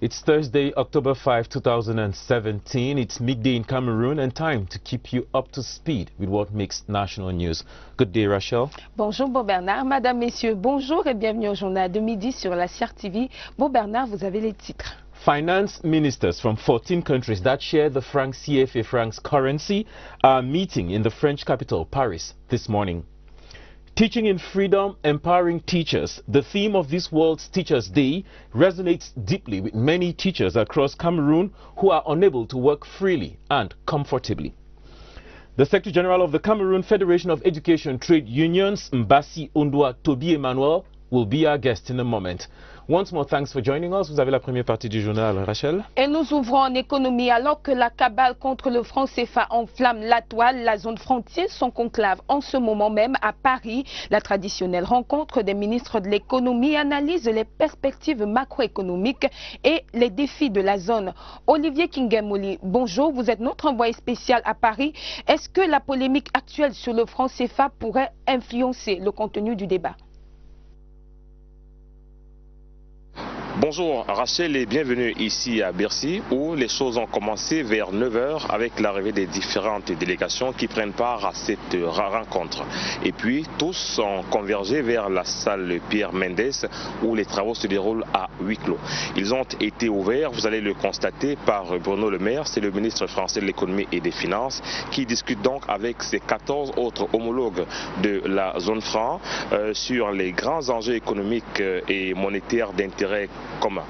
It's Thursday, October 5, 2017. It's midday in Cameroon and time to keep you up to speed with what makes national news. Good day, Rachel. Bonjour, Beau Bernard. Madame, Messieurs, bonjour et bienvenue au journal de midi sur la CRTV. Beau Bernard, vous avez les titres. Finance ministers from 14 countries that share the franc CFA francs currency are meeting in the French capital, Paris, this morning. Teaching in freedom, empowering teachers. The theme of this World Teachers' Day resonates deeply with many teachers across Cameroon who are unable to work freely and comfortably. The Secretary General of the Cameroon Federation of Education Trade Unions, Mbassi Ondwa Toby Emmanuel, will be our guest in a moment. Once more, thanks for joining us. Vous avez la première partie du journal, Rachel. Et nous ouvrons en économie. Alors que la cabale contre le franc CFA enflamme la toile, la zone frontière son conclave en ce moment même à Paris. La traditionnelle rencontre des ministres de l'économie analyse les perspectives macroéconomiques et les défis de la zone. Olivier Kingemoli, bonjour. Vous êtes notre envoyé spécial à Paris. Est-ce que la polémique actuelle sur le franc CFA pourrait influencer le contenu du débat? Bonjour Rachel et bienvenue ici à Bercy où les choses ont commencé vers 9 h avec l'arrivée des différentes délégations qui prennent part à cette rencontre. Et puis tous ont convergé vers la salle Pierre Mendès où les travaux se déroulent à huis clos. Ils ont été ouverts, vous allez le constater, par Bruno Le Maire, c'est le ministre français de l'économie et des finances qui discute donc avec ses 14 autres homologues de la zone franc sur les grands enjeux économiques et monétaires d'intérêt commun.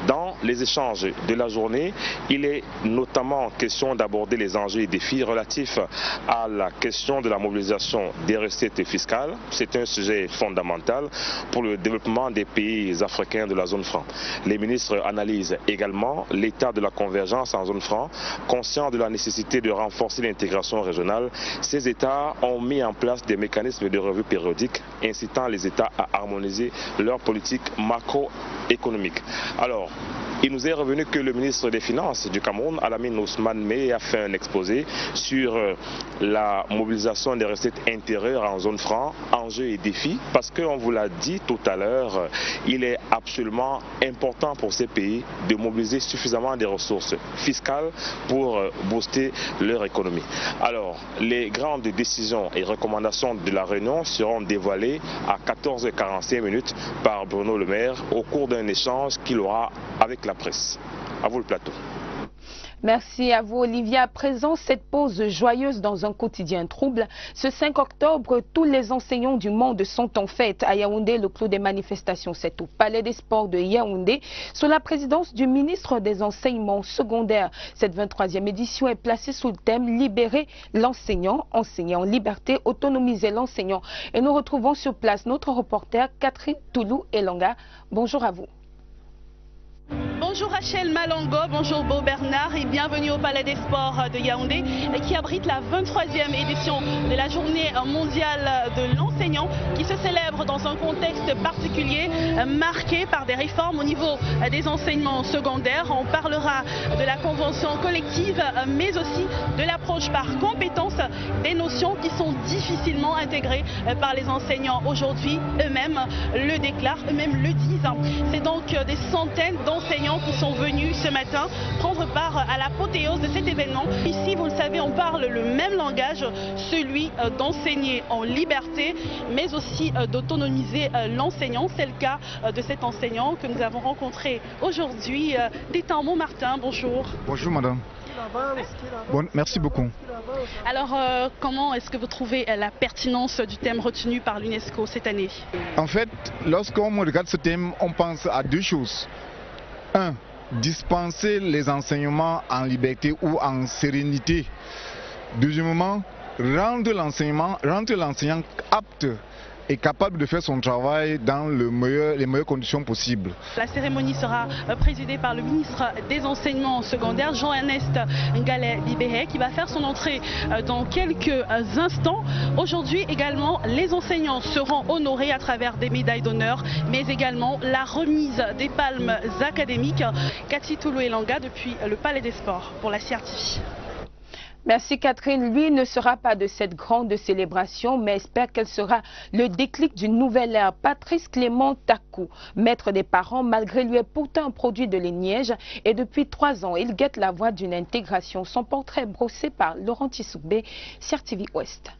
Dans les échanges de la journée, il est notamment question d'aborder les enjeux et défis relatifs à la question de la mobilisation des recettes fiscales. C'est un sujet fondamental pour le développement des pays africains de la zone franc. Les ministres analysent également l'état de la convergence en zone franc, conscients de la nécessité de renforcer l'intégration régionale. Ces États ont mis en place des mécanismes de revue périodiques incitant les États à harmoniser leur politique macroéconomique. Alors, il nous est revenu que le ministre des Finances du Cameroun, Alamine Ousmane Mey, a fait un exposé sur la mobilisation des recettes intérieures en zone franc, enjeux et défis, parce qu'on vous l'a dit tout à l'heure, il est absolument important pour ces pays de mobiliser suffisamment des ressources fiscales pour booster leur économie. Alors, les grandes décisions et recommandations de la réunion seront dévoilées à 14 h 45 par Bruno Le Maire au cours d'un échange qu'il aura avec la presse. À vous le plateau. Merci à vous Olivier. À présent, cette pause joyeuse dans un quotidien trouble. Ce 5 octobre, tous les enseignants du monde sont en fête. À Yaoundé, le clou des manifestations, c'est au Palais des Sports de Yaoundé, sous la présidence du ministre des Enseignements secondaires. Cette 23e édition est placée sous le thème « Libérer l'enseignant, enseigner en liberté, autonomiser l'enseignant ». Et nous retrouvons sur place notre reporter Catherine Toulou-Elanga. Bonjour à vous. Bonjour Rachel Malongo, bonjour Beau Bernard et bienvenue au Palais des Sports de Yaoundé qui abrite la 23e édition de la journée mondiale de l'enseignant qui se célèbre dans un contexte particulier marqué par des réformes au niveau des enseignements secondaires. On parlera de la convention collective mais aussi de l'approche par compétences, des notions qui sont difficilement intégrées par les enseignants aujourd'hui. Eux-mêmes le déclarent, eux-mêmes le disent. C'est donc des centaines d'enseignants qui sont venus ce matin prendre part à l'apothéose de cet événement. Ici, vous le savez, on parle le même langage, celui d'enseigner en liberté, mais aussi d'autonomiser l'enseignant. C'est le cas de cet enseignant que nous avons rencontré aujourd'hui. Détain Montmartin, bonjour. Bonjour madame. Bon, merci beaucoup. Alors, comment est-ce que vous trouvez la pertinence du thème retenu par l'UNESCO cette année? En fait, lorsqu'on regarde ce thème, on pense à deux choses. Un, dispenser les enseignements en liberté ou en sérénité. Deuxièmement, rendre l'enseignant apte et capable de faire son travail dans les meilleures conditions possibles. La cérémonie sera présidée par le ministre des Enseignements secondaires, Jean-Ernest Ngalet-Bibéhé, qui va faire son entrée dans quelques instants. Aujourd'hui également, les enseignants seront honorés à travers des médailles d'honneur, mais également la remise des palmes académiques. Cathy Toulou-Elanga depuis le Palais des Sports pour la CRTV. Merci Catherine. Lui ne sera pas de cette grande célébration, mais espère qu'elle sera le déclic d'une nouvelle ère. Patrice Clément Takou, maître des parents, malgré lui est pourtant un produit de l'Eniège et depuis 3 ans, il guette la voie d'une intégration. Son portrait brossé par Laurent Tissoubé, CRTV Ouest.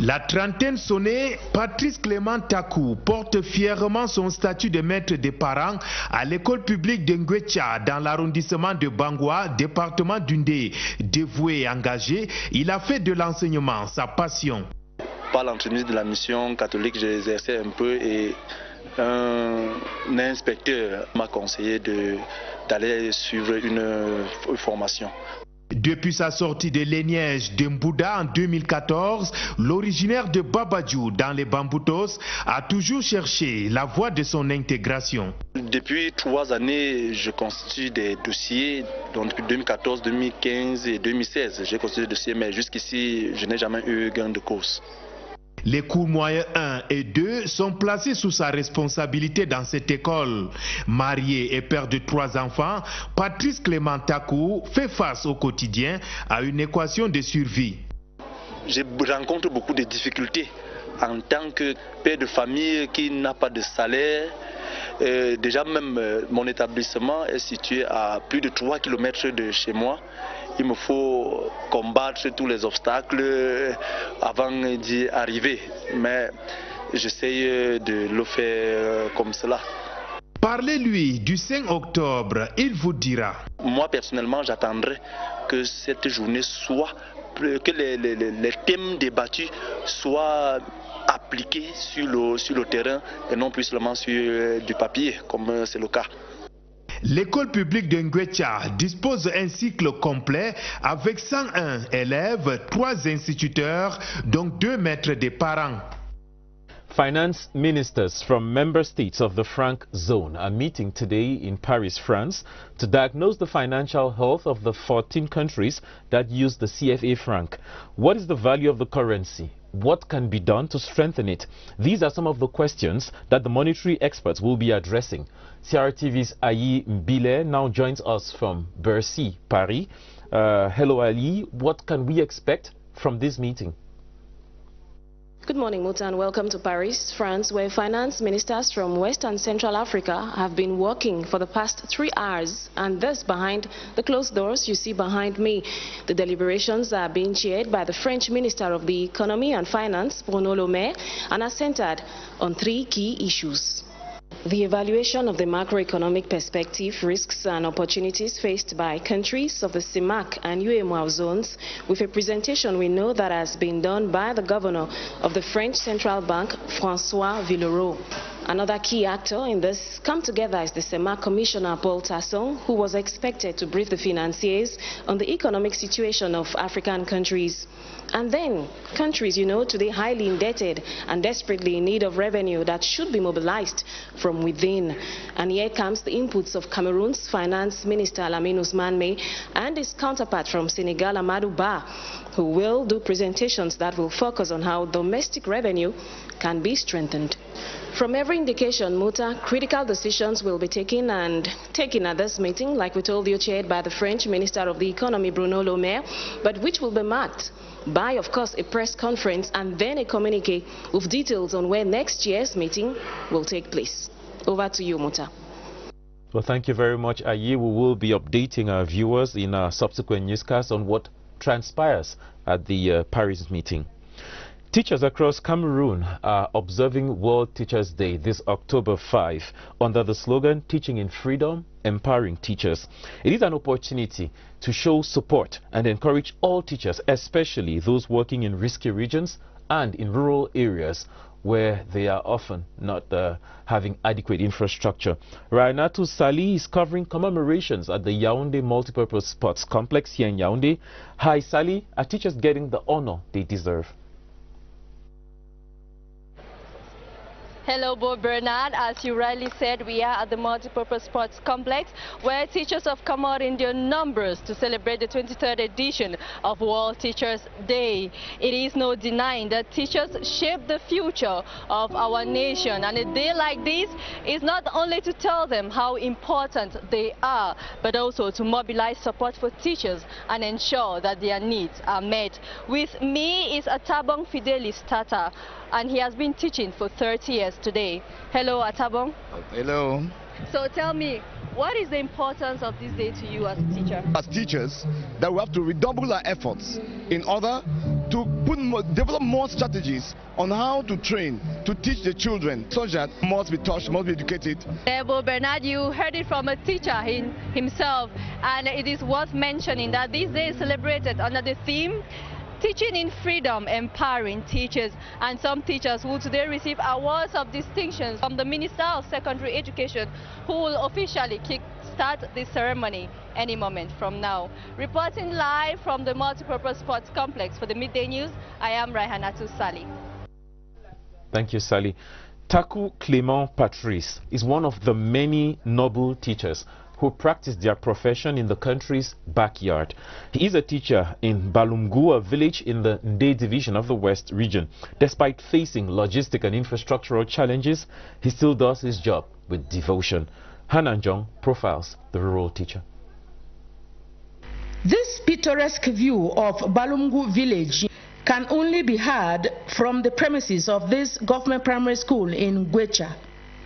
La trentaine sonnée, Patrice Clément Takou porte fièrement son statut de maître des parents à l'école publique de Ngwecha dans l'arrondissement de Bangwa, département d'Undé. Dévoué et engagé, il a fait de l'enseignement sa passion. Par l'entremise de la mission catholique, j'ai exercé un peu et un inspecteur m'a conseillé d'aller suivre une formation. Depuis sa sortie de l'Eniège de Mbouda en 2014, l'originaire de Babadjou dans les Bamboutos a toujours cherché la voie de son intégration. Depuis 3 années, je constitue des dossiers, donc depuis 2014, 2015 et 2016, j'ai constitué des dossiers, mais jusqu'ici, je n'ai jamais eu gain de cause. Les cours moyens 1 et 2 sont placés sous sa responsabilité dans cette école. Marié et père de 3 enfants, Patrice Clément Takou fait face au quotidien à une équation de survie. Je rencontre beaucoup de difficultés en tant que père de famille qui n'a pas de salaire. Déjà même mon établissement est situé à plus de 3 km de chez moi. Il me faut combattre tous les obstacles avant d'y arriver. Mais j'essaye de le faire comme cela. Parlez-lui du 5 octobre, il vous dira. Moi personnellement, j'attendrai que cette journée soit, que les thèmes débattus soient appliqués sur le terrain et non plus seulement sur du papier, comme c'est le cas. L'école publique de Ngwecha dispose d'un cycle complet avec 101 élèves, 3 instituteurs, dont 2 maîtres des parents. Finance ministers from member states of the franc zone are meeting today in Paris, France, to diagnose the financial health of the 14 countries that use the CFA franc. What is the value of the currency? What can be done to strengthen it? These are some of the questions that the monetary experts will be addressing. CRTV's Ayi Mbile now joins us from Bercy, Paris. Hello, Ali. What can we expect from this meeting? Good morning, Muta, and welcome to Paris, France, where finance ministers from West and Central Africa have been working for the past 3 hours. And thus, behind the closed doors you see behind me, the deliberations are being chaired by the French Minister of the Economy and Finance, Bruno Le Maire, and are centered on 3 key issues. The evaluation of the macroeconomic perspective, risks and opportunities faced by countries of the CEMAC and UEMOA zones, with a presentation we know that has been done by the governor of the French Central Bank, François Villeroy. Another key actor in this come together is the CEMAC Commissioner Paul Tasson, who was expected to brief the financiers on the economic situation of African countries. And then, countries, today highly indebted and desperately in need of revenue that should be mobilized from within. And here comes the inputs of Cameroon's Finance Minister Lamine Ousmane Mey and his counterpart from Senegal, Amadou Ba, who will do presentations that will focus on how domestic revenue can be strengthened. From every indication, Muta, critical decisions will be taken at this meeting, like we told you, chaired by the French Minister of the Economy, Bruno Le Maire, but which will be marked by, of course, a press conference and then a communique with details on where next year's meeting will take place. Over to you, Muta. Well, thank you very much, Ayi. We will be updating our viewers in our subsequent newscasts on what transpires at the Paris meeting. Teachers across Cameroon are observing World Teachers' Day this October 5 under the slogan, Teaching in Freedom, Empowering Teachers. It is an opportunity to show support and encourage all teachers, especially those working in risky regions and in rural areas where they are often not having adequate infrastructure. Rainatu Sali is covering commemorations at the Yaoundé Multipurpose Sports Complex here in Yaoundé. Hi, Sali. Are teachers getting the honor they deserve? Hello, Bo Bernard. As you rightly said, we are at the Multipurpose Sports Complex, where teachers have come out in their numbers to celebrate the 23rd edition of World Teachers' Day. It is no denying that teachers shape the future of our nation, and a day like this is not only to tell them how important they are, but also to mobilize support for teachers and ensure that their needs are met. With me is Atabong Fidelis Tata, and he has been teaching for 30 years today. Hello, Atabong. Hello. So tell me, what is the importance of this day to you as a teacher? As teachers, that we have to redouble our efforts in order to develop more strategies on how to train, to teach the children, so that must be taught, must be educated. Bo Bernard, you heard it from a teacher himself, and it is worth mentioning that this day is celebrated under the theme Teaching in Freedom, Empowering Teachers, and some teachers will today receive awards of distinction from the Minister of Secondary Education, who will officially kick-start this ceremony any moment from now. Reporting live from the Multipurpose Sports Complex for the Midday News, I am Raihanatu Sali. Thank you, Sally. Taku Clement Patrice is one of the many noble teachers who practice their profession in the country's backyard. He is a teacher in Balumgua village in the Nde division of the West region. Despite facing logistic and infrastructural challenges, he still does his job with devotion. Hanan Jong profiles the rural teacher. This picturesque view of Balumgu village can only be had from the premises of this government primary school in Gwecha.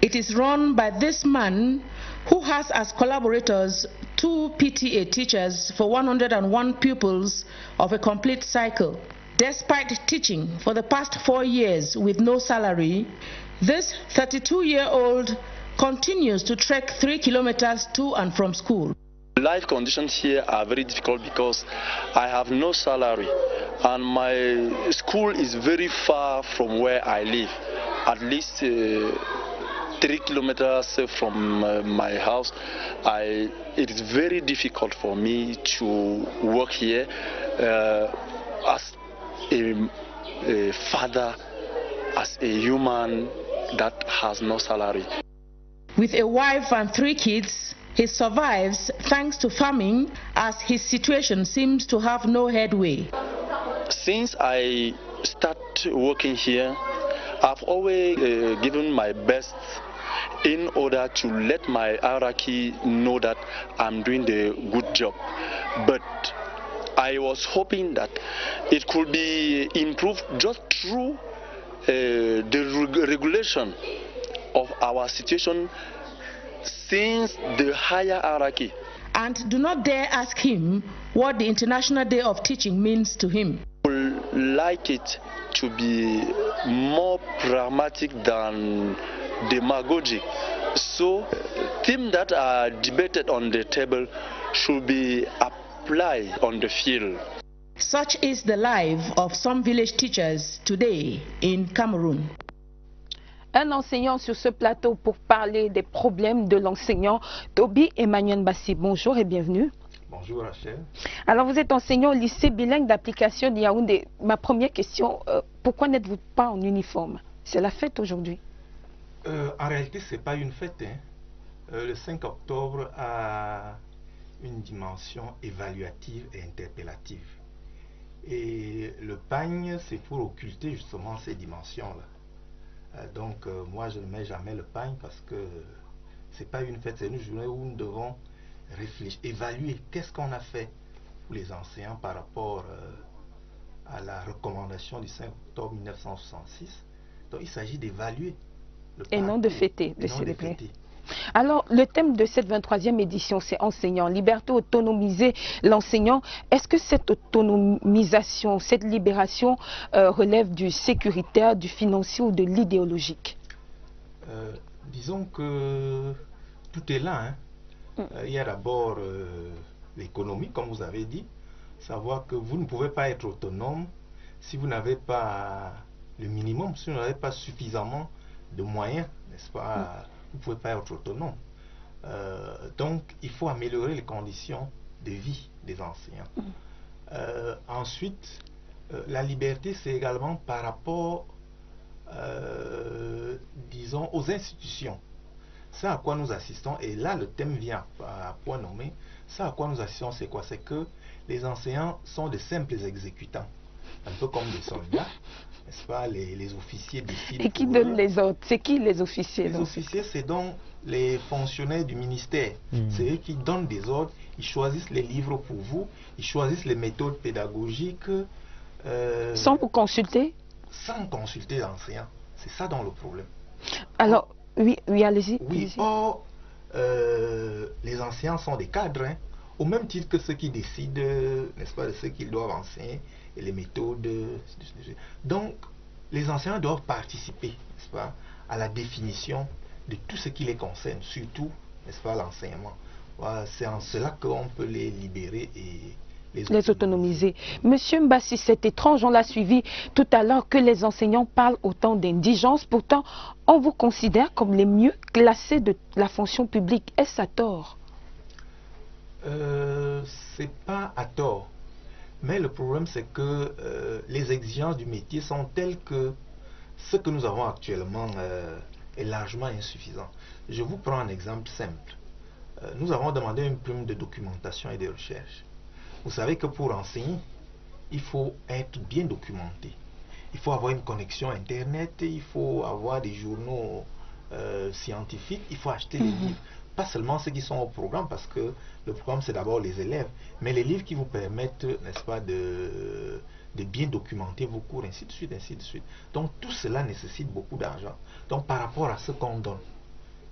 It is run by this man who has as collaborators 2 PTA teachers for 101 pupils of a complete cycle. Despite teaching for the past 4 years with no salary, this 32-year-old continues to trek 3 kilometers to and from school. Life conditions here are very difficult because I have no salary and my school is very far from where I live, at least 3 kilometers from my house. It is very difficult for me to work here as a father, as a human that has no salary. With a wife and 3 kids, he survives thanks to farming, as his situation seems to have no headway. Since I started working here, I've always given my best in order to let my hierarchy know that I'm doing the good job. But I was hoping that it could be improved just through the regulation of our situation since the higher hierarchy. And do not dare ask him what the International Day of Teaching means to him. I would like it to be more pragmatic than demagogic. So themes that are debated on the table should be applied on the field. Such is the life of some village teachers today in Cameroon. Un enseignant sur ce plateau pour parler des problèmes de l'enseignant, Toby Emmanuel Bassi. Bonjour et bienvenue. Bonjour Rachel. Alors vous êtes enseignant au lycée bilingue d'application de Yaoundé. Ma première question, pourquoi n'êtes-vous pas en uniforme? C'est la fête aujourd'hui. En réalité, ce n'est pas une fête. Hein. Le 5 octobre a une dimension évaluative et interpellative. Et le pagne, c'est pour occulter justement ces dimensions-là. Donc moi je ne mets jamais le pagne parce que c'est pas une fête, c'est une journée où nous devons réfléchir, évaluer qu'est-ce qu'on a fait pour les enseignants par rapport à la recommandation du 5 octobre 1966. Donc il s'agit d'évaluer le parcours, et non de fêter, de célébrer. Alors, le thème de cette 23e édition, c'est enseignant, liberté, autonomiser l'enseignant. Est-ce que cette autonomisation, cette libération relève du sécuritaire, du financier ou de l'idéologique? Disons que tout est là. Hein. Il y a d'abord l'économie, comme vous avez dit, savoir que vous ne pouvez pas être autonome si vous n'avez pas le minimum, si vous n'avez pas suffisamment de moyens, n'est-ce pas? Vous ne pouvez pas être autonome. Donc, il faut améliorer les conditions de vie des enseignants. Ensuite, la liberté, c'est également par rapport disons, aux institutions. C'est à quoi nous assistons, et là le thème vient à point nommé. Ça à quoi nous assistons, c'est quoi? C'est que les enseignants sont de simples exécutants, un peu comme des soldats, n'est-ce pas? Les officiers décident. Et qui donne les ordres? C'est qui les officiers? Les officiers, c'est donc les fonctionnaires du ministère. C'est eux qui donnent des ordres, ils choisissent les livres pour vous, ils choisissent les méthodes pédagogiques. Sans vous consulter? Sans consulter l'enseignant. C'est ça dans le problème. Alors, oui, allez-y. Oui, or, les enseignants sont des cadres, hein, au même titre que ceux qui décident, n'est-ce pas, de ce qu'ils doivent enseigner et les méthodes. Donc, les enseignants doivent participer, n'est-ce pas, à la définition de tout ce qui les concerne, surtout, n'est-ce pas, l'enseignement. Voilà, c'est en cela qu'on peut les libérer et les autonomiser. Monsieur Mbassi, c'est étrange, on l'a suivi tout à l'heure, que les enseignants parlent autant d'indigence. Pourtant, on vous considère comme les mieux classés de la fonction publique. Est-ce à tort? C'est pas à tort. Mais le problème, c'est que les exigences du métier sont telles que ce que nous avons actuellement est largement insuffisant. Je vous prends un exemple simple. Nous avons demandé une prime de documentation et de recherche. Vous savez que pour enseigner, il faut être bien documenté. Il faut avoir une connexion Internet, il faut avoir des journaux scientifiques, il faut acheter les livres. Pas seulement ceux qui sont au programme, parce que le programme c'est d'abord les élèves, mais les livres qui vous permettent, n'est-ce pas, de bien documenter vos cours, ainsi de suite, ainsi de suite. Donc tout cela nécessite beaucoup d'argent. Donc par rapport à ce qu'on donne,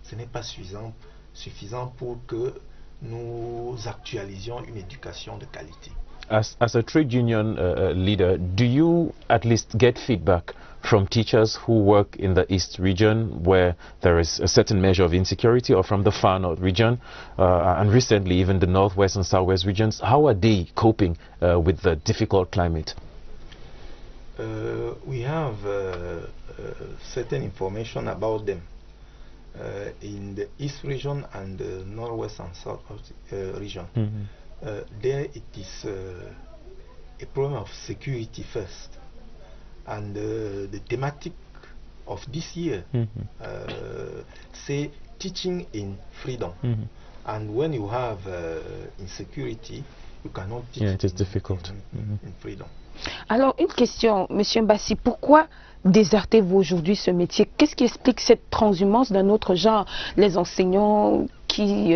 ce n'est pas suffisant pour que nous actualisions une éducation de qualité. As a trade union leader, do you at least get feedback from teachers who work in the East region where there is a certain measure of insecurity, or from the Far North region, and recently even the Northwest and Southwest regions? How are they coping with the difficult climate? We have certain information about them. In the East region and the Northwest and South region. There it is a problem of security first, and the thematic of this year say teaching in freedom. And when you have insecurity, you cannot teach. Yeah, it is difficult. In freedom. Alors, une question, Monsieur Mbassi, pourquoi désertez-vous aujourd'hui ce métier? Qu'est-ce qui explique cette transhumance d'un autre genre? Les enseignants qui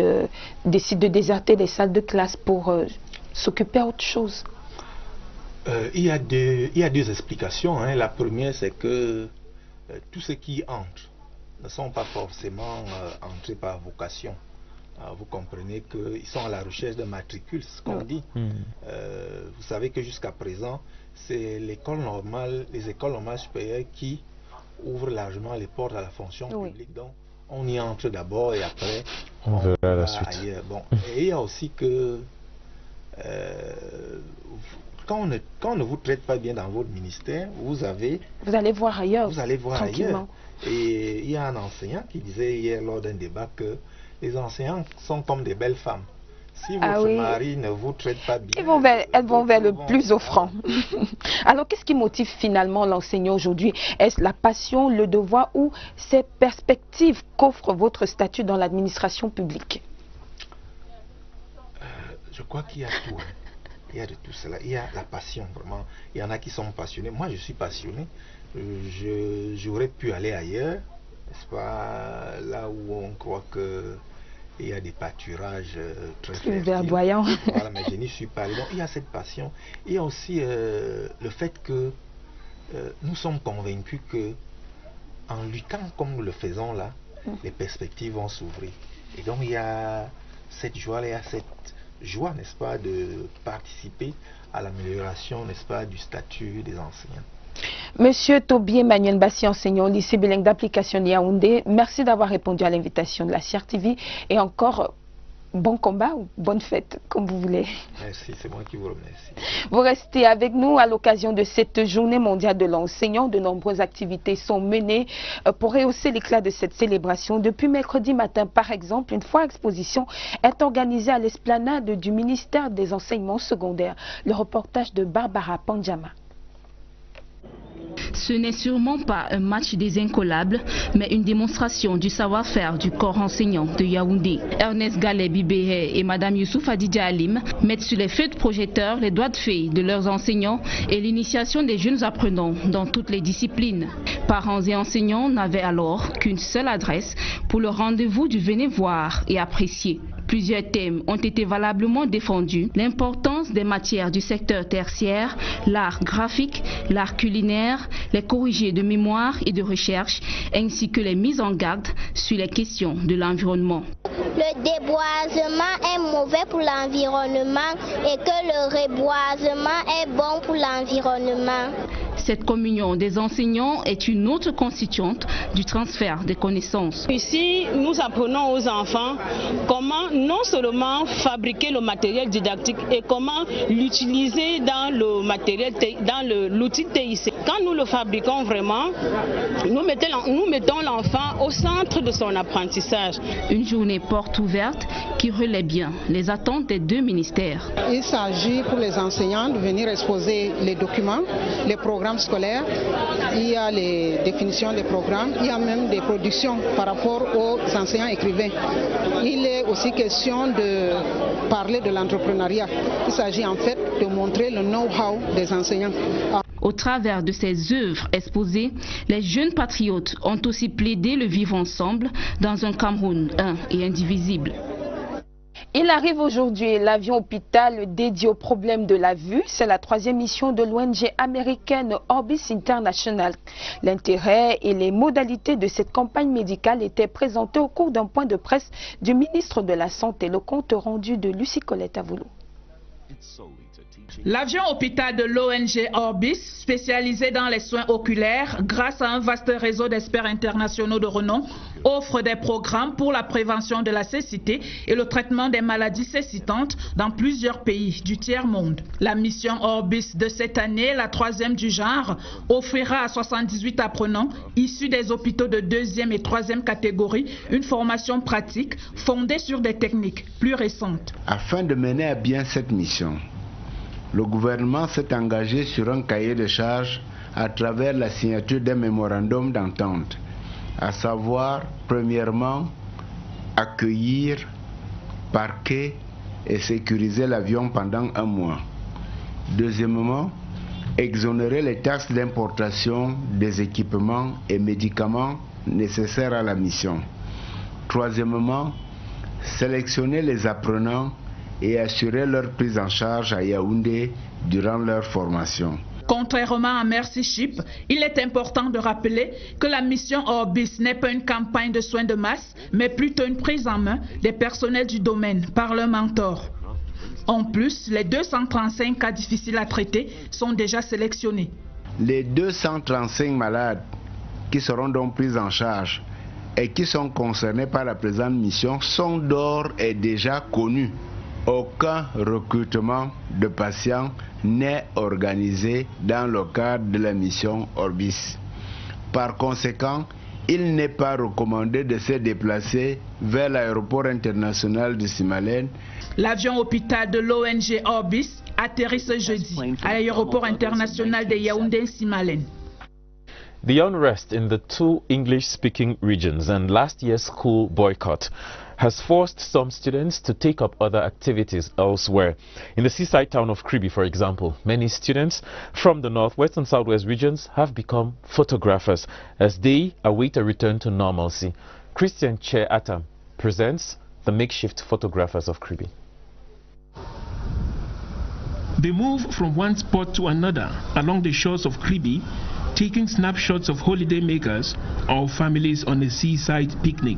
décident de déserter les salles de classe pour s'occuper à autre chose? Il y a deux explications. Hein. La première, c'est que tous ceux qui entrent ne sont pas forcément entrés par vocation. Vous comprenez qu'ils sont à la recherche de matricules, c'est ce qu'on dit. Vous savez que jusqu'à présent, c'est l'école normale, les écoles normales supérieures qui ouvrent largement les portes à la fonction publique. Donc, on y entre d'abord et après, on verra la suite. Ailleurs. Bon. Et il y a aussi que quand on ne vous traite pas bien dans votre ministère, vous allez voir ailleurs. Vous allez voir ailleurs. Et il y a un enseignant qui disait hier lors d'un débat que les enseignants sont comme des belles femmes. Si votre mari ne vous traite pas bien, elles vont vers le plus offrant. Alors, qu'est-ce qui motive finalement l'enseignant aujourd'hui? Est-ce la passion, le devoir ou ces perspectives qu'offre votre statut dans l'administration publique? Je crois qu'il y a tout. Hein. Il y a de tout cela. Il y a la passion, vraiment. Il y en a qui sont passionnés. Moi, je suis passionné. J'aurais pu aller ailleurs, n'est-ce pas, là où on croit que il y a des pâturages très verdoyants. Voilà, mais je n'y suis pas allé. Donc il y a cette passion. Il y a aussi le fait que nous sommes convaincus que en luttant comme nous le faisons là, les perspectives vont s'ouvrir. Et donc il y a cette joie, n'est-ce pas, de participer à l'amélioration, n'est-ce pas, du statut des enseignants. Monsieur Toby Emmanuel Mbassi, enseignant au lycée bilingue d'application de Yaoundé, merci d'avoir répondu à l'invitation de la CRTV et encore bon combat ou bonne fête, comme vous voulez. Merci, c'est moi qui vous remercie. Vous restez avec nous à l'occasion de cette journée mondiale de l'enseignant. De nombreuses activités sont menées pour rehausser l'éclat de cette célébration. Depuis mercredi matin, par exemple, une foire exposition est organisée à l'esplanade du ministère des Enseignements secondaires. Le reportage de Barbara Pandjama. Ce n'est sûrement pas un match des incollables, mais une démonstration du savoir-faire du corps enseignant de Yaoundé. Ernest Gallet-Bibéhe et Madame Youssouf Adidja Alim mettent sur les feux de projecteurs les doigts de fée de leurs enseignants et l'initiation des jeunes apprenants dans toutes les disciplines. Parents et enseignants n'avaient alors qu'une seule adresse pour le rendez-vous du venez voir et apprécier. Plusieurs thèmes ont été valablement défendus. L'importance des matières du secteur tertiaire, l'art graphique, l'art culinaire, les corrigés de mémoire et de recherche, ainsi que les mises en garde sur les questions de l'environnement. Le déboisement est mauvais pour l'environnement et que le reboisement est bon pour l'environnement. Cette communion des enseignants est une autre constituante du transfert des connaissances. Ici, nous apprenons aux enfants comment non seulement fabriquer le matériel didactique et comment l'utiliser dans le matériel, dans l'outil TIC. Quand nous le fabriquons vraiment, nous mettons l'enfant au centre de son apprentissage. Une journée porte ouverte qui relaie bien les attentes des deux ministères. Il s'agit pour les enseignants de venir exposer les documents, les programmes scolaires, il y a les définitions des programmes, il y a même des productions par rapport aux enseignants écrivains. Il est aussi question de parler de l'entrepreneuriat. Il s'agit en fait de montrer le know-how des enseignants. Au travers de ces œuvres exposées, les jeunes patriotes ont aussi plaidé le vivre ensemble dans un Cameroun un et indivisible. Il arrive aujourd'hui l'avion hôpital dédié aux problèmes de la vue. C'est la 3e mission de l'ONG américaine Orbis International. L'intérêt et les modalités de cette campagne médicale étaient présentés au cours d'un point de presse du ministre de la Santé. Le compte rendu de Lucie Colette Avoulou. L'avion hôpital de l'ONG Orbis, spécialisé dans les soins oculaires, grâce à un vaste réseau d'experts internationaux de renom, offre des programmes pour la prévention de la cécité et le traitement des maladies cécitantes dans plusieurs pays du tiers-monde. La mission Orbis de cette année, la 3e du genre, offrira à 78 apprenants issus des hôpitaux de 2e et 3e catégorie une formation pratique fondée sur des techniques plus récentes. Afin de mener à bien cette mission, le gouvernement s'est engagé sur un cahier de charges à travers la signature d'un mémorandum d'entente, à savoir, premièrement, accueillir, parquer et sécuriser l'avion pendant 1 mois. Deuxièmement, exonérer les taxes d'importation des équipements et médicaments nécessaires à la mission. Troisièmement, sélectionner les apprenants et assurer leur prise en charge à Yaoundé durant leur formation. Contrairement à Mercy Ship, il est important de rappeler que la mission Orbis n'est pas une campagne de soins de masse, mais plutôt une prise en main des personnels du domaine par leurs mentors. En plus, les 235 cas difficiles à traiter sont déjà sélectionnés. Les 235 malades qui seront donc pris en charge et qui sont concernés par la présente mission sont d'ores et déjà connus. Aucun recrutement de patients n'est organisé dans le cadre de la mission Orbis. Par conséquent, il n'est pas recommandé de se déplacer vers l'aéroport international de Simalène. L'avion hôpital de l'ONG Orbis atterrit ce jeudi à l'aéroport international de Yaoundé-Simalène. The unrest in the 2 English-speaking regions and last year's school boycott has forced some students to take up other activities elsewhere. In the seaside town of Kribi, for example, many students from the northwest and southwest regions have become photographers as they await a return to normalcy. Christian Che Atam presents the makeshift photographers of Kribi. They move from one spot to another along the shores of Kribi, taking snapshots of holiday makers or families on a seaside picnic.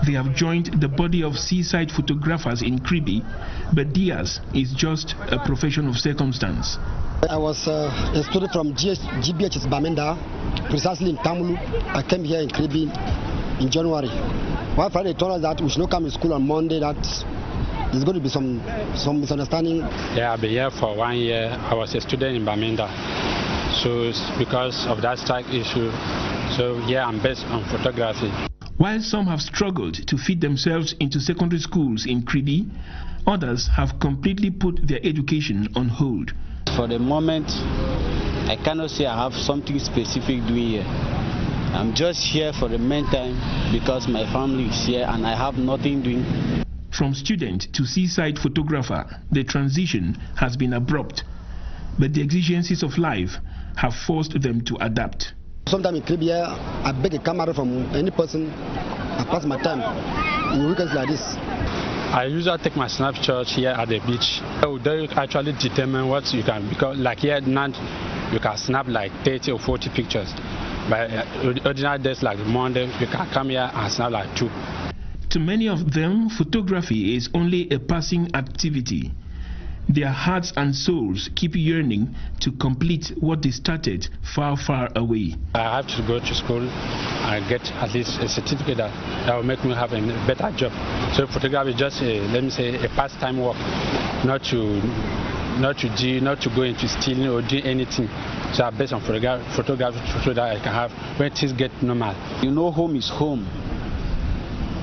They have joined the body of seaside photographers in Kribi, but theirs is just a profession of circumstance. I was a student from GBHS Bamenda, precisely in Tamulu. I came here in Kribi in January. My father told us that we should not come to school on Monday, that there's going to be some misunderstanding. Yeah, I've been here for 1 year. I was a student in Bamenda. So because of that strike issue, so yeah, I'm based on photography. While some have struggled to fit themselves into secondary schools in Kribi, others have completely put their education on hold. For the moment, I cannot say I have something specific doing here. I'm just here for the meantime because my family is here and I have nothing doing. From student to seaside photographer, the transition has been abrupt, but the exigencies of life have forced them to adapt. Sometimes in Caribbean, I beg a camera from any person. I pass my time in weekends like this. I usually take my snapshots here at the beach. So there you actually determine what you can, because like here now you can snap like 30 or 40 pictures. But ordinary days like Monday, you can come here and snap like 2. To many of them, photography is only a passing activity. Their hearts and souls keep yearning to complete what they started far, far away. I have to go to school and get at least a certificate that will make me have a better job. So photography is just, let me say, a pastime work, not to go into stealing or do anything. So I based on photography so that I can have when things get normal. You know, home is home.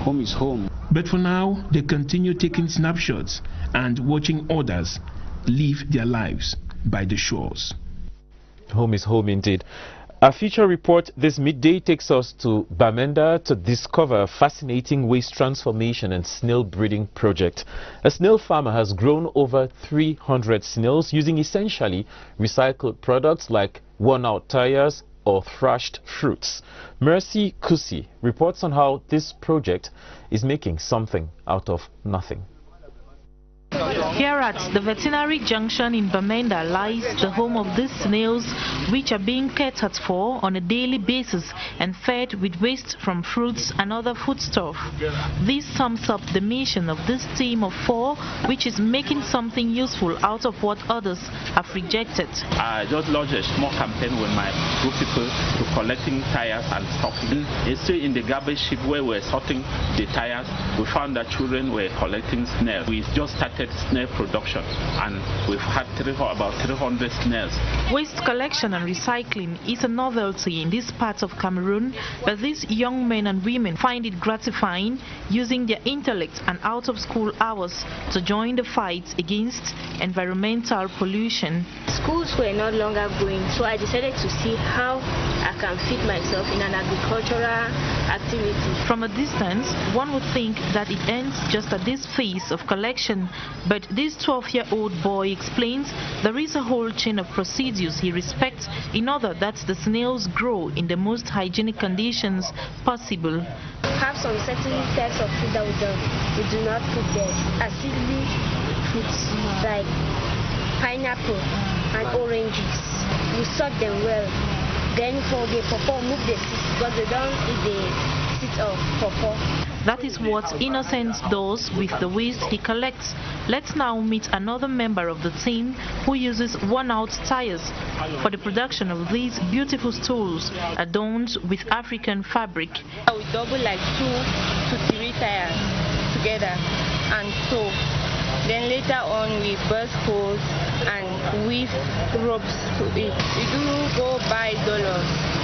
Home is home. But for now, they continue taking snapshots and watching others live their lives by the shores. Home is home indeed. Our feature report this midday takes us to Bamenda to discover a fascinating waste transformation and snail breeding project. A snail farmer has grown over 300 snails using essentially recycled products like worn-out tires or thrashed fruits. Mercy Kusi reports on how this project is making something out of nothing. Here at the veterinary junction in Bamenda lies the home of these snails, which are being catered for on a daily basis and fed with waste from fruits and other foodstuff. This sums up the mission of this team of 4, which is making something useful out of what others have rejected. I just launched a small campaign with my group people to collecting tires and stuff. Instead, in the garbage heap where we were sorting the tires, we found that children were collecting snails. We just started snail production and we've had about 300 snails. Waste collection and recycling is a novelty in this part of Cameroon, but these young men and women find it gratifying, using their intellect and out of school hours to join the fight against environmental pollution. Schools were no longer going, so I decided to see how I can fit myself in an agricultural activity. From a distance, one would think that it ends just at this phase of collection, but this 12-year-old boy explains there is a whole chain of procedures he respects in order that the snails grow in the most hygienic conditions possible. Have some certain types of food that we do not put there. Acidly fruits like pineapple and oranges. We sort them well. Then for the pawpaw, move the seeds because they don't eat the seeds of pawpaw. That is what Innocent does with the waste he collects. Let's now meet another member of the team who uses worn-out tires for the production of these beautiful stools adorned with African fabric. We double like 2 to 3 tires together and sew. Then later on we burst holes and weave ropes to it. We do go buy dollars.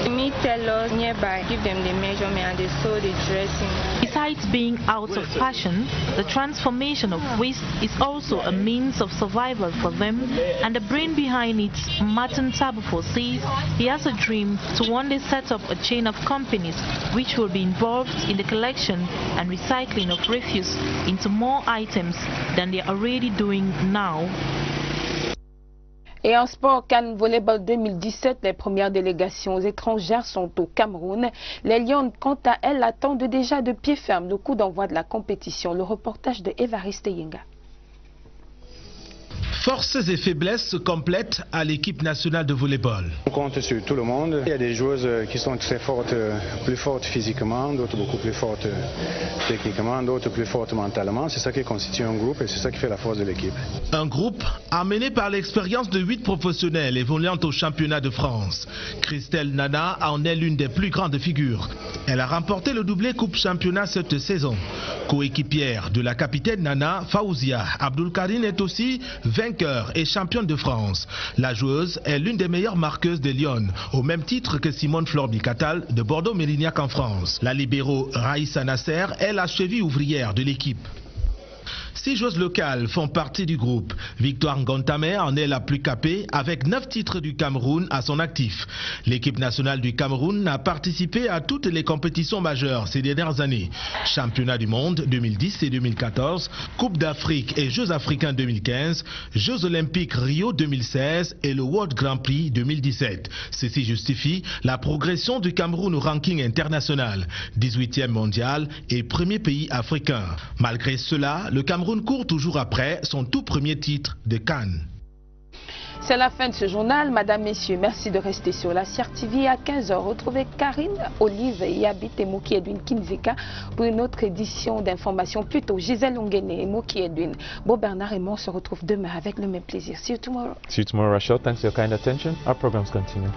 Meet tellers nearby, give them the measurement and they sew the dressing. Besides being out of passion, the transformation of waste is also a means of survival for them, and the brain behind it, Martin Tabufo, says he has a dream to one day set up a chain of companies which will be involved in the collection and recycling of refuse into more items than they are already doing now. Et en sport, CAN Volleyball 2017, les premières délégations étrangères sont au Cameroun. Les Lions, quant à elles, attendent déjà de pied ferme le coup d'envoi de la compétition. Le reportage de Évariste Yenga. Forces et faiblesses se complètent à l'équipe nationale de volleyball. On compte sur tout le monde. Il y a des joueuses qui sont très fortes, plus fortes physiquement, d'autres beaucoup plus fortes techniquement, d'autres plus fortes mentalement. C'est ça qui constitue un groupe et c'est ça qui fait la force de l'équipe. Un groupe amené par l'expérience de 8 professionnels évoluant au championnat de France. Christelle Nana en est l'une des plus grandes figures. Elle a remporté le doublé Coupe Championnat cette saison. Coéquipière de la capitaine Nana, Faouzia Abdulkarim est aussi vainqueur et championne de France. La joueuse est l'une des meilleures marqueuses des Lions, au même titre que Simone Flore-Bicatal de Bordeaux-Mérignac en France. La libéro Raïssa Nasser est la cheville ouvrière de l'équipe. 6 joueuses locales font partie du groupe. Victoire Ngontame en est la plus capée avec 9 titres du Cameroun à son actif. L'équipe nationale du Cameroun a participé à toutes les compétitions majeures ces dernières années. Championnat du monde 2010 et 2014, Coupe d'Afrique et Jeux africains 2015, Jeux olympiques Rio 2016 et le World Grand Prix 2017. Ceci justifie la progression du Cameroun au ranking international, 18e mondial et premier pays africain. Malgré cela, le Cameroun court toujours après son tout premier titre de CAN. C'est la fin de ce journal. Madame, Messieurs, merci de rester sur la CR TV à 15h. Retrouvez Karine, Olive, Yabit et Moki Edwin Kinzeka pour une autre édition d'information. Plutôt Gisèle Ongene et Moki Edwin. Bob Bernard et moi se retrouvent demain avec le même plaisir. See you tomorrow. See you tomorrow, Rachel. Thanks for your kind attention. Our programs continue.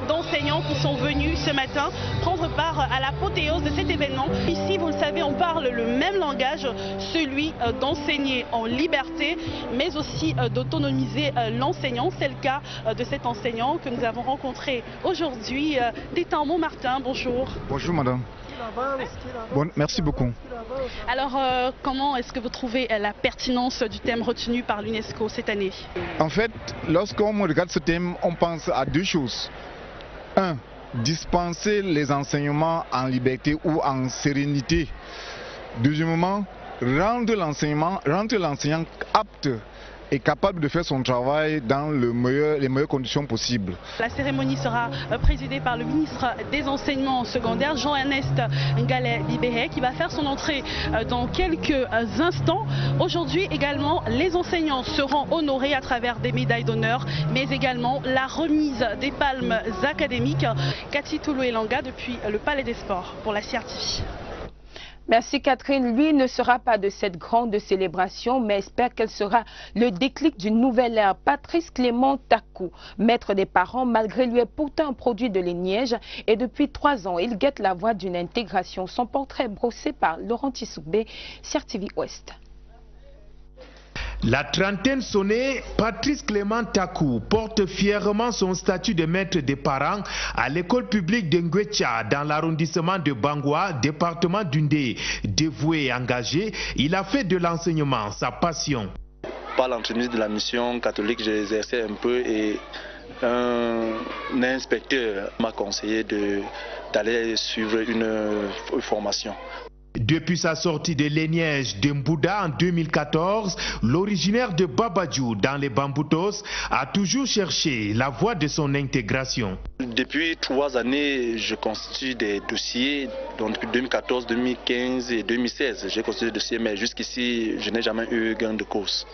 D'enseignants qui sont venus ce matin prendre part à l'apothéose de cet événement. Ici, vous le savez, on parle le même langage, celui d'enseigner en liberté, mais aussi d'autonomiser l'enseignant. C'est le cas de cet enseignant que nous avons rencontré aujourd'hui. Détain Montmartin, bonjour. Bonjour madame. Bon, merci beaucoup. Alors, comment est-ce que vous trouvez la pertinence du thème retenu par l'UNESCO cette année? En fait, lorsqu'on regarde ce thème, on pense à deux choses. 1. Dispenser les enseignements en liberté ou en sérénité. Deuxièmement, rendre l'enseignant apte et capable de faire son travail dans les meilleures conditions possibles. La cérémonie sera présidée par le ministre des Enseignements secondaires, Jean-Ernest Ngalet-Libéré, qui va faire son entrée dans quelques instants. Aujourd'hui également, les enseignants seront honorés à travers des médailles d'honneur, mais également la remise des palmes académiques. Cathy Touloué-Langa depuis le Palais des Sports pour la CR TV. Merci Catherine. Lui ne sera pas de cette grande célébration, mais espère qu'elle sera le déclic d'une nouvelle ère. Patrice Clément Takou, maître des parents, malgré lui est pourtant un produit de l'Eniège et depuis 3 ans, il guette la voie d'une intégration. Son portrait brossé par Laurent Tissoubé, CR TV Ouest. La trentaine sonnée, Patrice Clément Takou porte fièrement son statut de maître des parents à l'école publique de Ngwecha dans l'arrondissement de Bangwa, département d'Undé. Dévoué et engagé, il a fait de l'enseignement sa passion. Par l'entremise de la mission catholique, j'ai exercé un peu et un inspecteur m'a conseillé d'aller suivre une formation. Depuis sa sortie de l'Eniège de Mbouda en 2014, l'originaire de Babadjou dans les Bamboutos a toujours cherché la voie de son intégration. Depuis 3 années, je constitue des dossiers, donc depuis 2014, 2015 et 2016, j'ai constitué des dossiers, mais jusqu'ici, je n'ai jamais eu gain de cause.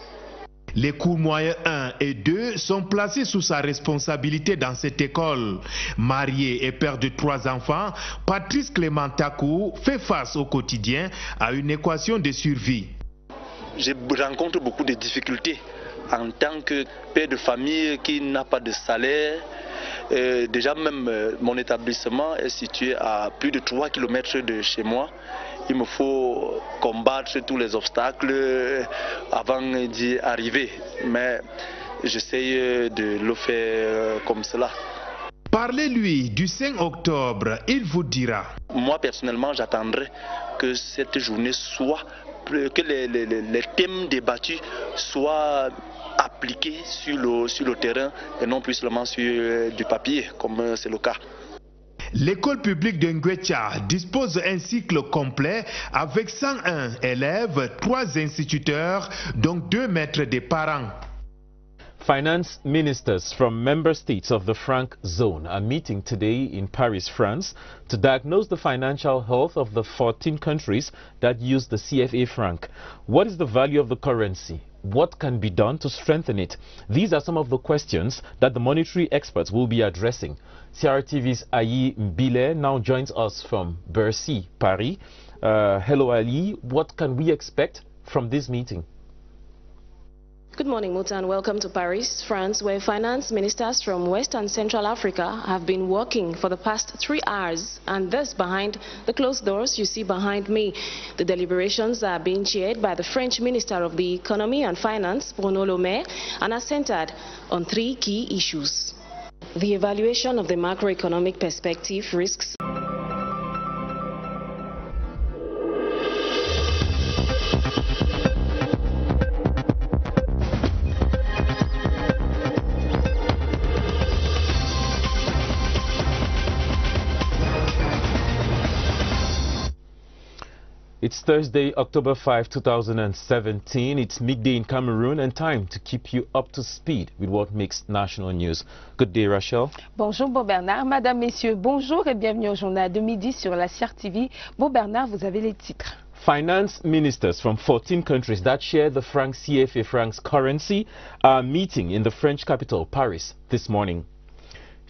Les cours moyens 1 et 2 sont placés sous sa responsabilité dans cette école. Marié et père de 3 enfants, Patrice Clément Takou fait face au quotidien à une équation de survie. Je rencontre beaucoup de difficultés en tant que père de famille qui n'a pas de salaire. Déjà même mon établissement est situé à plus de 3 km de chez moi. Il me faut combattre tous les obstacles avant d'y arriver. Mais j'essaye de le faire comme cela. Parlez-lui du 5 octobre, il vous dira. Moi personnellement, j'attendrai que cette journée soit, que les thèmes débattus soient appliqués sur le terrain et non plus seulement sur du papier, comme c'est le cas. L'école publique de Ngwecha dispose d'un cycle complet avec 101 élèves, 3 instituteurs, dont 2 maîtres des parents. Finance ministers from member states of the franc zone are meeting today in Paris, France, to diagnose the financial health of the 14 countries that use the CFA franc. What is the value of the currency? What can be done to strengthen it? These are some of the questions that the monetary experts will be addressing. CRTV's Ayi Mbile now joins us from Bercy, Paris. Hello Ali, what can we expect from this meeting? Good morning, Muta, and welcome to Paris, France, where finance ministers from West and Central Africa have been working for the past 3 hours. And thus, behind the closed doors you see behind me, the deliberations are being chaired by the French Minister of the Economy and Finance, Bruno Le Maire, and are centered on 3 key issues: the evaluation of the macroeconomic perspective, risks, It's Thursday, October 5, 2017. It's midday in Cameroon and time to keep you up to speed with what makes national news. Good day, Rachel. Bonjour, Beau Bernard. Madame, Messieurs, bonjour et bienvenue au journal de midi sur la CRTV. Beau Bernard, vous avez les titres. Finance ministers from 14 countries that share the franc CFA franc's currency are meeting in the French capital, Paris, this morning.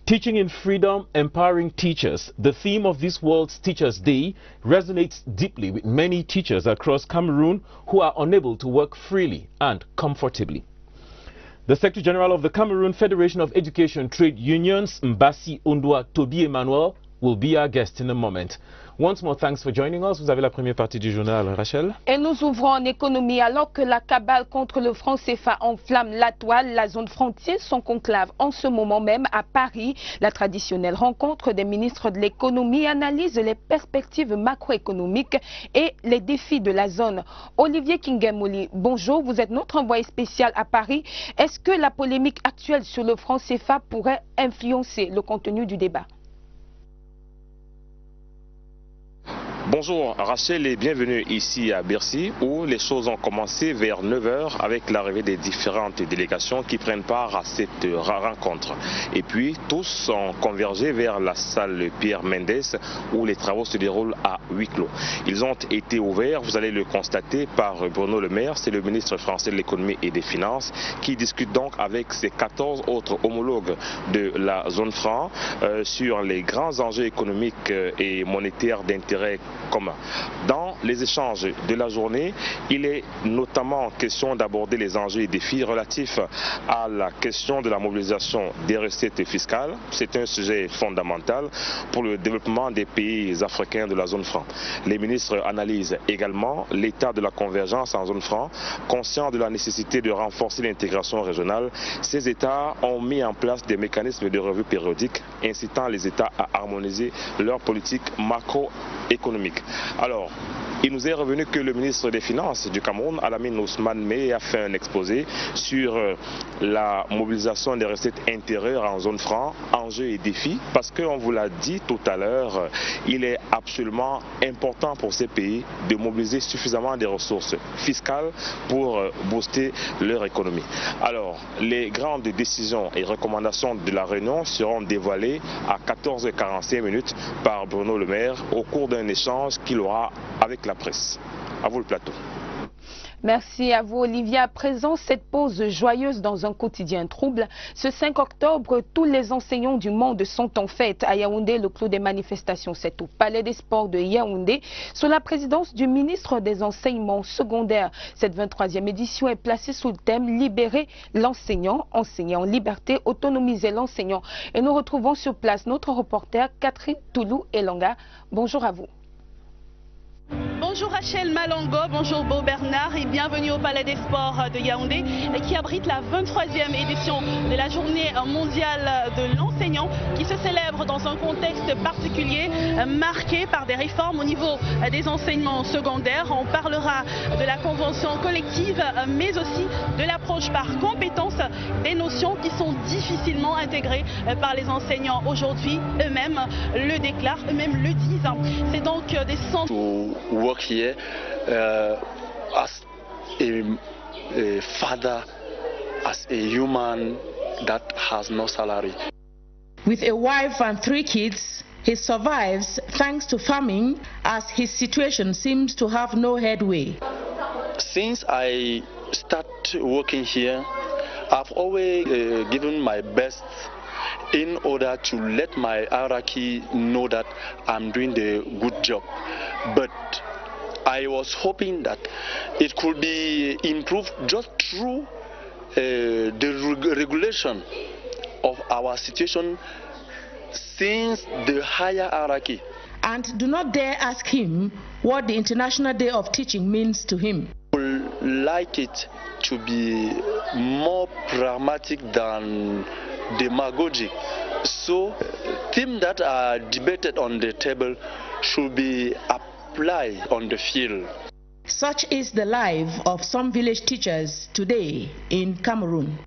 Teaching in freedom, empowering teachers. The theme of this World Teachers' Day resonates deeply with many teachers across Cameroon who are unable to work freely and comfortably. The Secretary General of the Cameroon Federation of Education Trade Unions, Mbassi Ondwa Toby Emmanuel, will be our guest in a moment. Once more, thanks for joining us. Vous avez la première partie du journal, Rachel. Et nous ouvrons en économie. Alors que la cabale contre le franc CFA enflamme la toile, la zone frontière son conclave en ce moment même à Paris. La traditionnelle rencontre des ministres de l'économie analyse les perspectives macroéconomiques et les défis de la zone. Olivier Kingemoli, bonjour. Vous êtes notre envoyé spécial à Paris. Est-ce que la polémique actuelle sur le franc CFA pourrait influencer le contenu du débat? Bonjour Rachel et bienvenue ici à Bercy où les choses ont commencé vers 9 h avec l'arrivée des différentes délégations qui prennent part à cette rencontre. Et puis tous ont convergé vers la salle Pierre Mendès où les travaux se déroulent à huis clos. Ils ont été ouverts, vous allez le constater, par Bruno Le Maire, c'est le ministre français de l'économie et des finances qui discute donc avec ses 14 autres homologues de la zone franc sur les grands enjeux économiques et monétaires d'intérêt commun. Dans les échanges de la journée, il est notamment question d'aborder les enjeux et défis relatifs à la question de la mobilisation des recettes fiscales. C'est un sujet fondamental pour le développement des pays africains de la zone franc. Les ministres analysent également l'état de la convergence en zone franc, conscients de la nécessité de renforcer l'intégration régionale. Ces États ont mis en place des mécanismes de revue périodiques incitant les États à harmoniser leur politique macroéconomique. Alors, il nous est revenu que le ministre des Finances du Cameroun, Alamine Ousmane Meye, a fait un exposé sur la mobilisation des recettes intérieures en zone franc, enjeux et défis, parce qu'on vous l'a dit tout à l'heure, il est absolument important pour ces pays de mobiliser suffisamment des ressources fiscales pour booster leur économie. Alors, les grandes décisions et recommandations de la réunion seront dévoilées à 14 h 45 par Bruno Le Maire au cours d'un échange qu'il aura avec la presse. À vous le plateau. Merci à vous, Olivier. À présent, cette pause joyeuse dans un quotidien trouble. Ce 5 octobre, tous les enseignants du monde sont en fête. À Yaoundé, le clou des manifestations, c'est au Palais des Sports de Yaoundé, sous la présidence du ministre des Enseignements secondaires. Cette 23e édition est placée sous le thème « Libérer l'enseignant, enseigner en liberté, autonomiser l'enseignant ». Et nous retrouvons sur place notre reporter Catherine Toulou-Elanga. Bonjour à vous. Bonjour Rachel Malongo, bonjour Beau Bernard et bienvenue au Palais des Sports de Yaoundé qui abrite la 23e édition de la journée mondiale de l'enseignant qui se célèbre dans un contexte particulier marqué par des réformes au niveau des enseignements secondaires. On parlera de la convention collective mais aussi de l'approche par compétences, des notions qui sont difficilement intégrées par les enseignants aujourd'hui. Eux-mêmes le déclarent, eux-mêmes le disent. C'est donc des centres... work here as a father, as a human that has no salary. With a wife and 3 kids, he survives thanks to farming as his situation seems to have no headway. Since I started working here, I've always given my best in order to let my hierarchy know that I'm doing the good job. But I was hoping that it could be improved just through the regulation of our situation since the higher hierarchy. And do not dare ask him what the International Day of Teaching means to him. We would like it to be more pragmatic than demagogic. So themes that are debated on the table should be applied on the field. Such is the life of some village teachers today in Cameroon.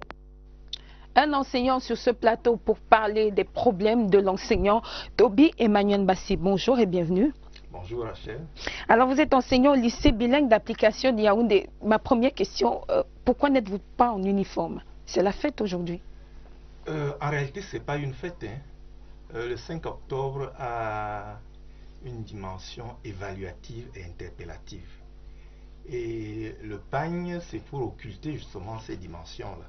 Un enseignant sur ce plateau pour parler des problèmes de l'enseignant, Toby Emmanuel Bassi. Bonjour et bienvenue. Bonjour Rachel. Alors vous êtes enseignant au lycée bilingue d'application de Yaoundé. Ma première question, pourquoi n'êtes-vous pas en uniforme? C'est la fête aujourd'hui. En réalité, ce n'est pas une fête. Hein. Le 5 octobre a une dimension évaluative et interpellative. Et le pagne, c'est pour occulter justement ces dimensions-là.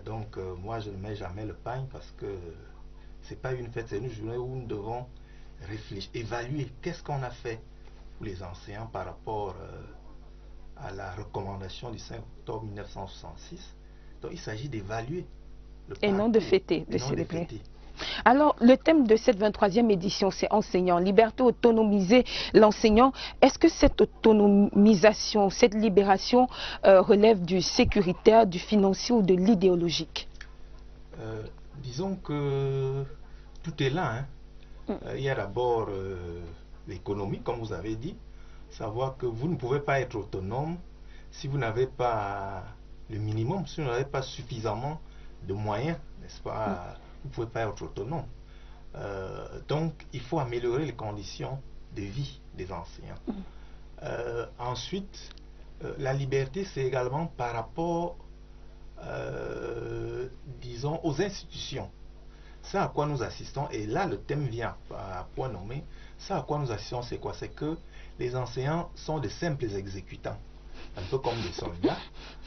Donc moi je ne mets jamais le pagne parce que c'est pas une fête, c'est une journée où nous devons réfléchir, évaluer qu'est-ce qu'on a fait pour les enseignants par rapport à la recommandation du 5 octobre 1966. Donc il s'agit d'évaluer le parcours, et non de fêter, de célébrer. Alors, le thème de cette 23e édition, c'est enseignant, liberté, autonomiser l'enseignant. Est-ce que cette autonomisation, cette libération relève du sécuritaire, du financier ou de l'idéologique? Disons que tout est là. Hein. Il y a d'abord l'économie, comme vous avez dit, savoir que vous ne pouvez pas être autonome si vous n'avez pas le minimum, si vous n'avez pas suffisamment de moyens, n'est-ce pas? Vous ne pouvez pas être autonome. Donc, il faut améliorer les conditions de vie des enseignants. Ensuite, la liberté, c'est également par rapport, disons, aux institutions. C'est à quoi nous assistons, et là, le thème vient à point nommé. Ça à quoi nous assistons, c'est quoi? C'est que les enseignants sont de simples exécutants, un peu comme des soldats.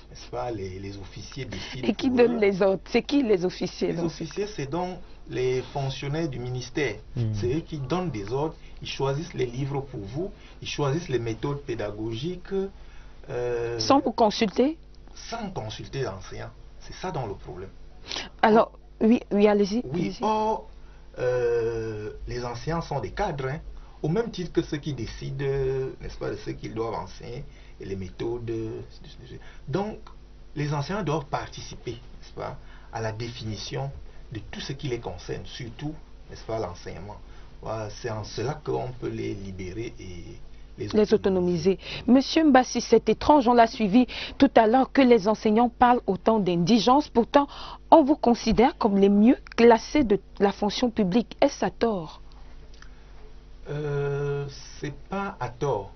N'est-ce pas, les officiers décident. Et qui donne les ordres? C'est qui les officiers? Les officiers, c'est donc les fonctionnaires du ministère. C'est eux qui donnent des ordres, ils choisissent les livres pour vous, ils choisissent les méthodes pédagogiques. Sans vous consulter? Sans consulter l'enseignant. C'est ça dans le problème. Alors, oui, allez-y. Oui, or, les enseignants sont des cadres, hein, au même titre que ceux qui décident, n'est-ce pas, de ce qu'ils doivent enseigner. Et les méthodes. Donc, les enseignants doivent participer, n'est-ce pas, à la définition de tout ce qui les concerne, surtout, n'est-ce pas, l'enseignement. Voilà, c'est en cela qu'on peut les libérer et les autonomiser. Monsieur Mbassi, c'est étrange, on l'a suivi tout à l'heure, que les enseignants parlent autant d'indigence. Pourtant, on vous considère comme les mieux classés de la fonction publique. Est-ce à tort? C'est pas à tort.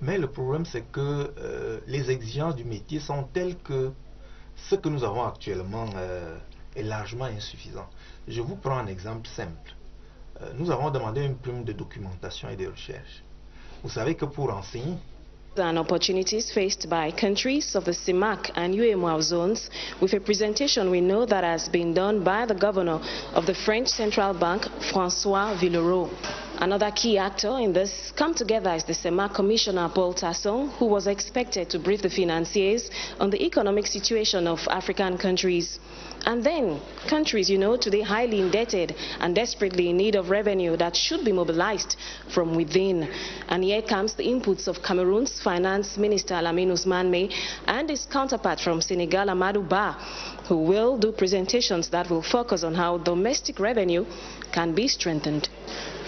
Mais le problème, c'est que les exigences du métier sont telles que ce que nous avons actuellement est largement insuffisant. Je vous prends un exemple simple. Nous avons demandé une prime de documentation et de recherche. Vous savez que pour enseigner, and opportunities faced by countries of the CIMAC and UEMOA zones, with a presentation we know that has been done by the governor of the French Central Bank, François Villeroy. Another key actor in this come together is the CIMAC Commissioner Paul Tasson, who was expected to brief the financiers on the economic situation of African countries. And then, countries, you know, today highly indebted and desperately in need of revenue that should be mobilized from within. And here comes the inputs of Cameroon's Finance Minister Lamine Ousmane Mey and his counterpart from Senegal, Amadou Ba, who will do presentations that will focus on how domestic revenue can be strengthened.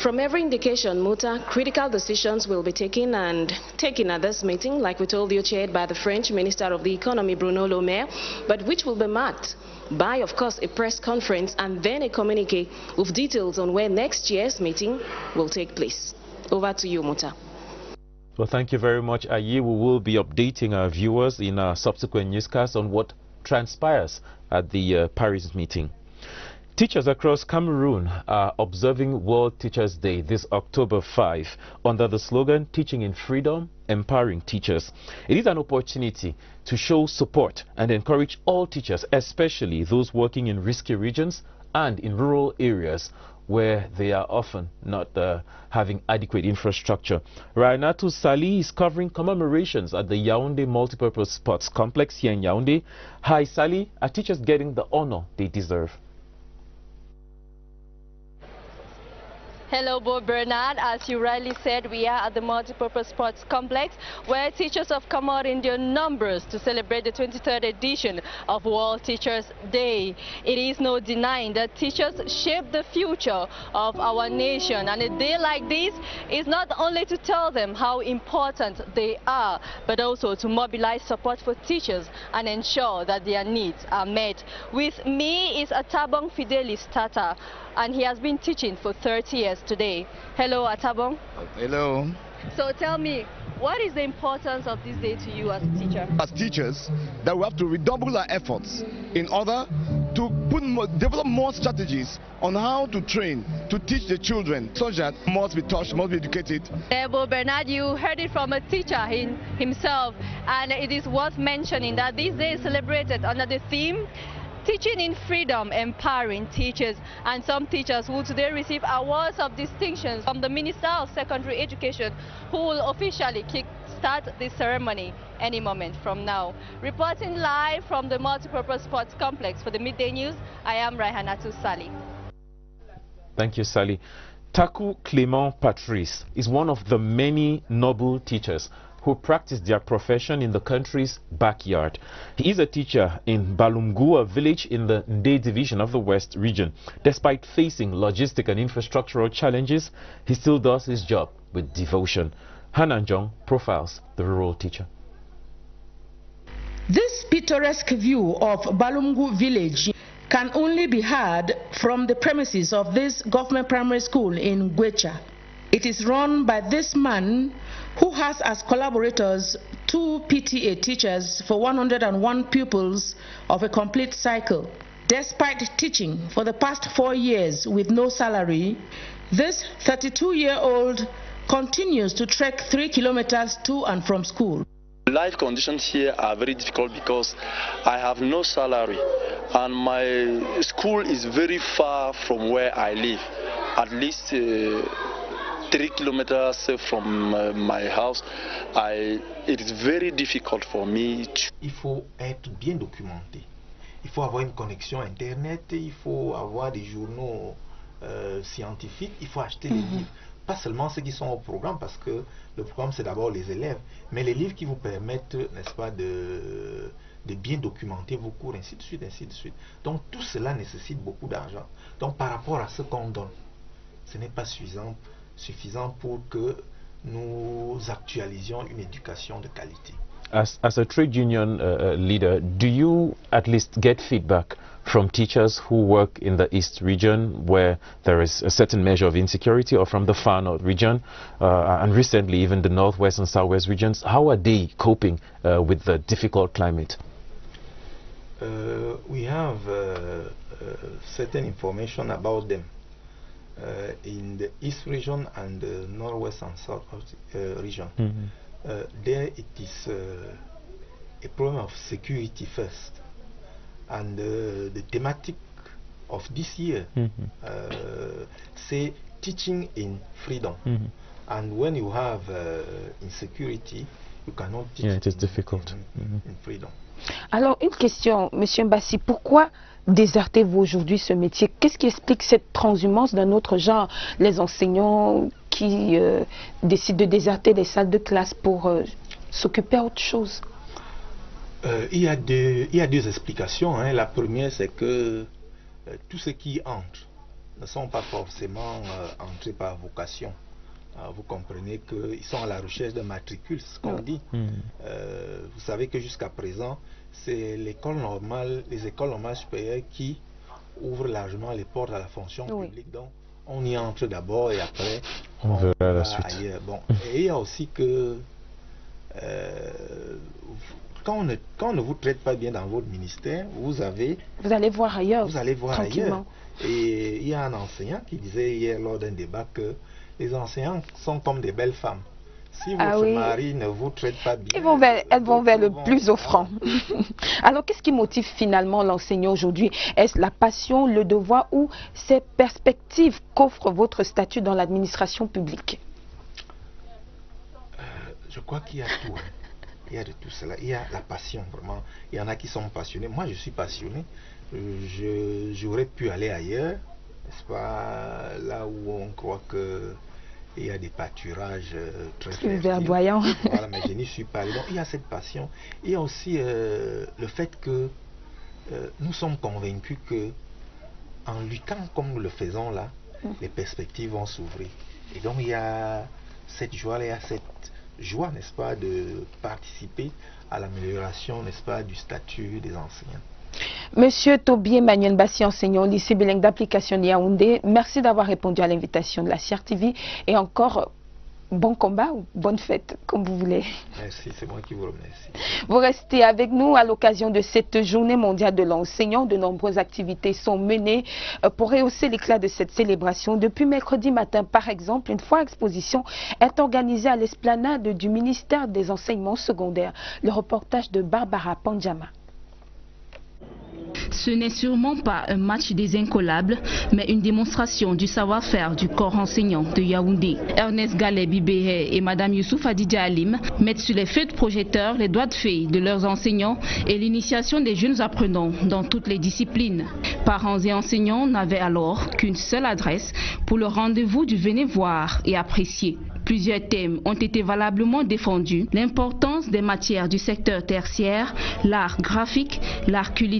From every indication, Muta, critical decisions will be taken at this meeting, like we told you, chaired by the French Minister of the Economy, Bruno Le Maire, but which will be marked by, of course, a press conference and then a communique with details on where next year's meeting will take place. Over to you, Muta. Well, thank you very much, Ayi. We will be updating our viewers in our subsequent newscasts on what transpires at the Paris meeting. Teachers across Cameroon are observing World Teachers' Day this October 5 under the slogan, Teaching in Freedom, Empowering Teachers. It is an opportunity to show support and encourage all teachers, especially those working in risky regions and in rural areas, where they are often not having adequate infrastructure. Rainatu Sali is covering commemorations at the Yaoundé Multipurpose Sports Complex here in Yaoundé. Hi Sali, are teachers getting the honor they deserve? Hello, Bo Bernard. As you rightly said, we are at the Multipurpose Sports Complex where teachers have come out in their numbers to celebrate the 23rd edition of World Teachers Day. It is no denying that teachers shape the future of our nation, and a day like this is not only to tell them how important they are, but also to mobilize support for teachers and ensure that their needs are met. With me is Atabong Fidelis Tata, and he has been teaching for 30 years today. Hello, Atabong. Hello. So tell me, what is the importance of this day to you as a teacher? As teachers, that we have to redouble our efforts in order to develop more strategies on how to train, to teach the children, so that must be taught, must be educated. Bo Bernard, you heard it from a teacher himself, and it is worth mentioning that this day is celebrated under the theme Teaching in Freedom, Empowering Teachers, and some teachers will today receive awards of distinctions from the Minister of Secondary Education, who will officially kick-start this ceremony any moment from now. Reporting live from the Multipurpose Sports Complex for the Midday News, I am Raihanatu Sali. Thank you, Sali. Taku Clément Patrice is one of the many noble teachers who practice their profession in the country's backyard. He is a teacher in Balumgua village in the Ndé division of the West region. Despite facing logistic and infrastructural challenges, he still does his job with devotion. Hanan Jong profiles the rural teacher. This picturesque view of Balumgu village can only be had from the premises of this government primary school in Gwecha. It is run by this man who has as collaborators 2 PTA teachers for 101 pupils of a complete cycle. Despite teaching for the past 4 years with no salary, this 32-year-old continues to trek 3 kilometers to and from school. Life conditions here are very difficult because I have no salary and my school is very far from where I live, at least 3 kilometers from my house. It is very difficult for me. Il faut être bien documenté. Il faut avoir une connexion internet, il faut avoir des journaux scientifiques, il faut acheter des livres. Pas seulement ceux qui sont au programme, parce que le programme c'est d'abord les élèves, mais les livres qui vous permettent, n'est-ce pas, de bien documenter vos cours, ainsi de suite, ainsi de suite. Donc tout cela nécessite beaucoup d'argent. Donc par rapport à ce qu'on donne, ce n'est pas suffisant pour que nous actualisions une éducation de qualité. As a trade union leader, do you at least get feedback from teachers who work in the East region where there is a certain measure of insecurity, or from the Far North region and recently even the Northwest and Southwest regions? How are they coping with the difficult climate? We have certain information about them. In the East region and the Northwest and South region, there it is a problem of security first, and the thematic of this year say teaching in freedom, and when you have insecurity, you cannot teach. Yeah, it is difficult. In freedom. Alors, une question, Monsieur Mbassi, pourquoi désertez-vous aujourd'hui ce métier? Qu'est-ce qui explique cette transhumance d'un autre genre? Les enseignants qui décident de déserter les salles de classe pour s'occuper d'autre chose? Il y a deux explications. Hein. La première, c'est que tous ceux qui entrent ne sont pas forcément entrés par vocation. Vous comprenez qu'ils sont à la recherche de matricule, c'est ce qu'on dit. Vous savez que jusqu'à présent, c'est les écoles normales supérieures qui ouvrent largement les portes à la fonction publique. Donc, on y entre d'abord et après, on verra la suite. Ailleurs. Bon. Et il y a aussi que quand on ne vous traite pas bien dans votre ministère, vous allez voir ailleurs. Vous allez voir ailleurs. Et il y a un enseignant qui disait hier lors d'un débat que les enseignants sont comme des belles femmes. Si votre mari ne vous traite pas bien... Elles vont vers le plus offrant. Alors, qu'est-ce qui motive finalement l'enseignant aujourd'hui? Est-ce la passion, le devoir ou ces perspectives qu'offre votre statut dans l'administration publique? Je crois qu'il y a tout. Il y a de tout cela. Il y a la passion, vraiment. Il y en a qui sont passionnés. Moi, je suis passionné. J'aurais pu aller ailleurs, n'est-ce pas, là où on croit qu'il y a des pâturages très verdoyants. Voilà, mais je n'y suis pas allé. Donc, il y a cette passion. Il y a aussi le fait que nous sommes convaincus que en luttant comme nous le faisons là, les perspectives vont s'ouvrir. Et donc, il y a cette joie-là, il y a cette joie, n'est-ce pas, de participer à l'amélioration, n'est-ce pas, du statut des enseignants. Monsieur Toby Emmanuel Bassi, enseignant au lycée bilingue d'application de Yaoundé, merci d'avoir répondu à l'invitation de la CRTV et encore bon combat ou bonne fête, comme vous voulez. Merci, c'est moi qui vous remercie. Vous restez avec nous à l'occasion de cette journée mondiale de l'enseignant. De nombreuses activités sont menées pour rehausser l'éclat de cette célébration. Depuis mercredi matin, par exemple, une foire exposition est organisée à l'esplanade du ministère des enseignements secondaires. Le reportage de Barbara Pandjama. Ce n'est sûrement pas un match des incollables, mais une démonstration du savoir-faire du corps enseignant de Yaoundé. Ernest Gallet Bibéhe et Madame Youssouf Adidja Alim mettent sur les feux de projecteurs les doigts de fée de leurs enseignants et l'initiation des jeunes apprenants dans toutes les disciplines. Parents et enseignants n'avaient alors qu'une seule adresse pour le rendez-vous du venez voir et apprécier. Plusieurs thèmes ont été valablement défendus. L'importance des matières du secteur tertiaire, l'art graphique, l'art culinaire,